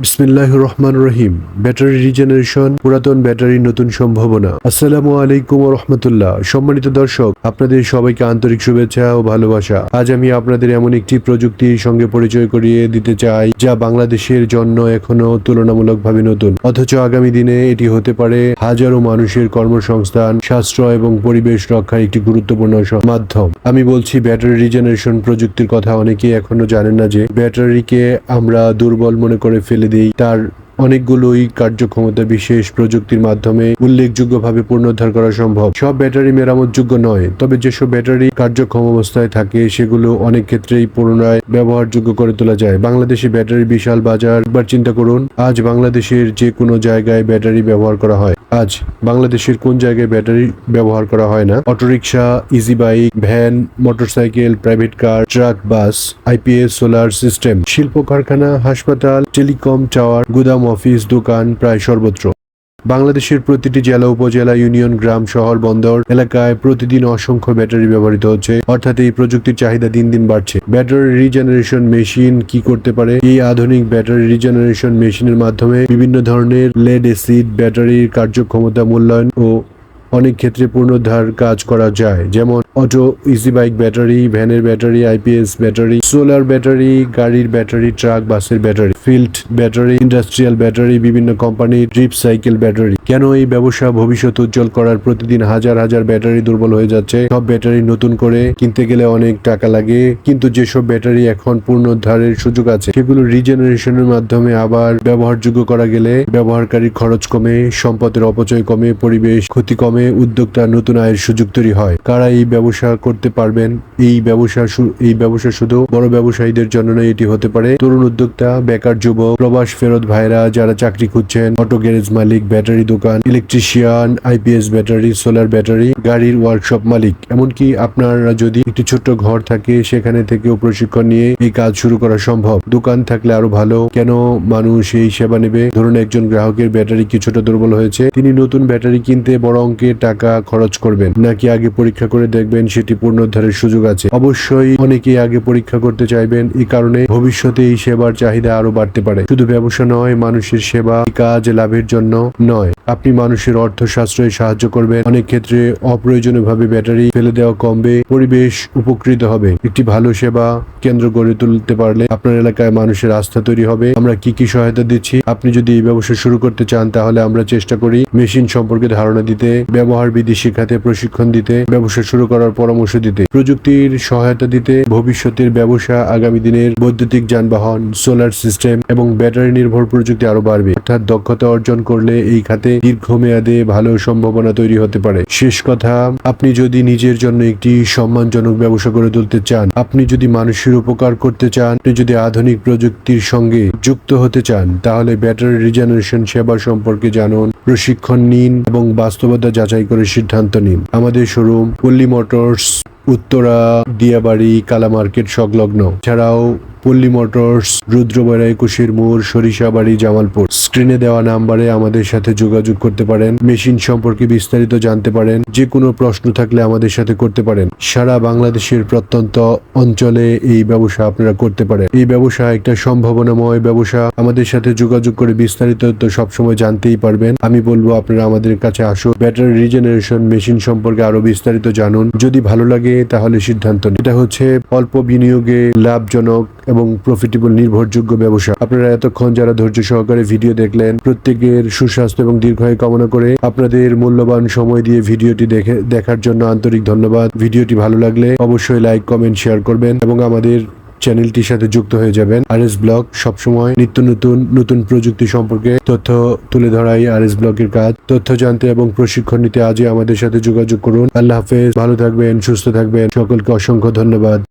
বিসমিল্লাহির রহমানির রহিম। Battery regeneration, পুরাতন ব্যাটারি নতুন সম্ভাবনা। আসসালামু আলাইকুম ওয়া রাহমাতুল্লাহ। সম্মানিত দর্শক, আপনাদের সবাইকে আন্তরিক শুভেচ্ছা ও ভালোবাসা। আজ আমি আপনাদের এমন একটি প্রযুক্তির সঙ্গে পরিচয় করিয়ে দিতে চাই যা বাংলাদেশের জন্য এখনো তুলনামূলকভাবে নতুন, অথচ আগামী দিনে এটি হতে পারে হাজারো মানুষের কর্মসংস্থান, সাশ্রয় এবং পরিবেশ রক্ষার একটি গুরুত্বপূর্ণ মাধ্যম। আমি বলছি ব্যাটারি রিজেনারেশন প্রযুক্তির কথা। অনেকেই এখনো জানেন না যে ব্যাটারিকে আমরা দুর্বল মনে করে ফেলে দিই। তার অনেকগুলোই কার্যক্ষমতা বিশেষ প্রযুক্তির মাধ্যমে উল্লেখযোগ্যভাবে পুনরুদ্ধার করা সম্ভব। সব ব্যাটারি মেরামতযোগ্য নয়, তবে যেসব ব্যাটারি কার্যক্ষম অবস্থায় থাকে সেগুলো অনেক ক্ষেত্রেই পুনরায় ব্যবহারযোগ্য করে তোলা যায়। বাংলাদেশে ব্যাটারি বিশাল বাজার। একবার চিন্তা করুন, আজ বাংলাদেশের যে কোনো জায়গায় ব্যাটারি ব্যবহার করা হয়। আজ বাংলাদেশের কোন জায়গায় ব্যাটারি ব্যবহার করা হয় না? Autorickshaw, easy bike, van, motorcycle, private car, truck, bus, IPS, solar system, শিল্প কারখানা, হাসপাতাল, টেলিকম টাওয়ার, গুদাম, অফিস, দোকান, প্রায় সর্বত্র। বাংলাদেশের প্রতিটি জেলা, উপজেলা, ইউনিয়ন, গ্রাম, শহর, বন্দর এলাকায় প্রতিদিন অসংখ্য ব্যাটারি ব্যবহৃত হচ্ছে। অর্থাৎ এই প্রযুক্তির চাহিদা দিন দিন বাড়ছে। ব্যাটারি রিজেনারেশন মেশিন কি করতে পারে? এই আধুনিক ব্যাটারি রিজেনারেশন মেশিনের মাধ্যমে বিভিন্ন ধরনের লেড এসিড ব্যাটারির কার্যক্ষমতা মূল্যায়ন ও অনেক ক্ষেত্রে পুনরুদ্ধার কাজ করা যায়। যেমন অটো, ইজি বাইক ব্যাটারি, ভ্যানের battery, IPS battery, solar battery, গাড়ির ব্যাটারি, ট্রাক, বাসের battery, field battery, industrial battery, বিভিন্ন কোম্পানির ড্রিপ সাইকেল ব্যাটারি। কেন এই ব্যবসা ভবিষ্যৎ উজ্জ্বল করার? প্রতিদিন হাজার হাজার ব্যাটারি দুর্বল হয়ে যাচ্ছে। সব ব্যাটারি নতুন করে কিনতে গেলে অনেক টাকা লাগে, কিন্তু যেসব ব্যাটারি এখন পুনরুদ্ধারের সুযোগ আছে সেগুলো রিজেনারেশনের মাধ্যমে আবার ব্যবহারযোগ্য করা গেলে ব্যবহারকারীর খরচ কমে, সম্পদের অপচয় কমে, পরিবেশ ক্ষতি কমে, উদ্যোক্তা নতুন আয়ের সুযোগ তৈরি হয়। কারা এই ব্যবসা করতে পারবেন? এই ব্যবসা শুধু বড় ব্যবসায়ীদের জন্য নয়, এটি হতে পারে তরুণ উদ্যোক্তা, বেকার যুবক, প্রবাস ফেরত ভাইরা যারা চাকরি খুঁজছেন, অটো গ্যারেজ মালিক, ব্যাটারি দোকান, electrician, IPS battery, solar battery, গাড়ির ওয়ার্কশপ মালিক। এমনকি আপনারা যদি একটি ছোট্ট ঘর থাকে সেখানে থেকেও প্রশিক্ষণ নিয়ে এই কাজ শুরু করা সম্ভব। দোকান থাকলে আরো ভালো। কেন মানুষ এই সেবা নেবে? ধরুন একজন গ্রাহকের ব্যাটারি কিছুটা দুর্বল হয়েছে, তিনি নতুন ব্যাটারি কিনতে বড় অঙ্কের টাকা খরচ করবেন নাকি আগে পরীক্ষা করে দেখবেন সেটি পুনরুদ্ধারের সুযোগ আছে? অবশ্যই অনেকেই আগে পরীক্ষা করতে চাইবেন। এই কারণে ভবিষ্যতে এই সেবার চাহিদা আরো বাড়তে পারে। শুধু ব্যবসা নয়, মানুষের সেবা। কাজ লাভের জন্য নয়, আপনি মানুষের অর্থ সাশ্রয়ে সাহায্য করবেন। অনেক ক্ষেত্রে অপ্রয়োজনীয়ভাবে ব্যাটারি ফেলে দেওয়া কমবে, পরিবেশ উপকৃত হবে। একটি ভালো সেবা কেন্দ্র গড়ে তুলতে পারলে আপনার এলাকায় মানুষের আস্থা তৈরি হবে। আমরা কি কি সহায়তা দিচ্ছি? আপনি যদি এই ব্যবসা শুরু করতে চান তাহলে আমরা চেষ্টা করি মেশিন সম্পর্কে ধারণা দিতে, ব্যবহার বিধি শেখাতে, প্রশিক্ষণ দিতে, ব্যবসা শুরু করার পরামর্শ দিতে, প্রযুক্তির সহায়তা দিতে। ভবিষ্যতের ব্যবসা, আগামী দিনের বৈদ্যুতিক যানবাহন, সোলার সিস্টেম এবং ব্যাটারি নির্ভর প্রযুক্তি আরো বাড়বে। অর্থাৎ দক্ষতা অর্জন করলে এই খাতে দীর্ঘমেয়াদে ভালো সম্ভাবনা তৈরি হতে পারে। শেষ কথা, আপনি যদি নিজের জন্য একটি সম্মানজনক ব্যবসা গড়ে তুলতে চান, আপনি যদি মানুষের উপকার করতে চান, আপনি যদি আধুনিক প্রযুক্তির সঙ্গে যুক্ত হতে চান, তাহলে ব্যাটারি রিজেনারেশন সেবা সম্পর্কে জানুন, প্রশিক্ষণ নিন এবং বাস্তবতা যাচাই করে সিদ্ধান্ত নিন। আমাদের শোরুম পল্লী মোটরস, উত্তরা, দিয়াবাড়ি, কালা মার্কেট সংলগ্ন। এছাড়াও পল্লী মোটরস, রুদ্রবেড়া, 21 মোড়, সরিষাবাড়ি, জামালপুর। স্ক্রিনে দেওয়া নাম্বারে আমাদের সাথে যোগাযোগ করতে পারেন। মেশিন সম্পর্কে বিস্তারিত জানতে পারেন। যে কোনো প্রশ্ন থাকলে আমাদের সাথে করতে পারেন। সারা বাংলাদেশের প্রত্যন্ত অঞ্চলে এই ব্যবসা আপনারা করতে পারেন। এই ব্যবসা একটা সম্ভাবনাময় ব্যবসা। আমাদের সাথে যোগাযোগ করে বিস্তারিত তো সবসময় জানতেই পারবেন। আমি বলবো আপনারা আমাদের কাছে আসুন, ব্যাটারি রিজেনারেশন মেশিন সম্পর্কে আরো বিস্তারিত জানুন। যদি ভালো লাগে তাহলে সিদ্ধান্ত নিন। এটা হচ্ছে অল্প বিনিয়োগে লাভজনক এবং প্রফিটেবল নির্ভরযোগ্য ব্যবসা। আপনারা এতক্ষণ যারা ধৈর্য সহকারে ভিডিও দেখলেন, প্রত্যেকের সুস্বাস্থ্য এবং দীর্ঘায়ু কামনা করে আপনাদের মূল্যবান সময় দিয়ে ভিডিওটি দেখার জন্য আন্তরিক ধন্যবাদ। ভিডিওটি ভালো লাগলে অবশ্যই লাইক, কমেন্ট, শেয়ার করবেন এবং আমাদের চ্যানেলটির সাথে যুক্ত হয়ে যাবেন। আরএস ব্লগ সবসময় নিত্য নতুন প্রযুক্তি সম্পর্কে তথ্য তুলে ধরাই আরএস ব্লগের কাজ। তথ্য জানতে এবং প্রশিক্ষণ নিতে আজই আমাদের সাথে যোগাযোগ করুন। আল্লাহ হাফেজ, ভালো থাকবেন, সুস্থ থাকবেন। সকলকে অসংখ্য ধন্যবাদ।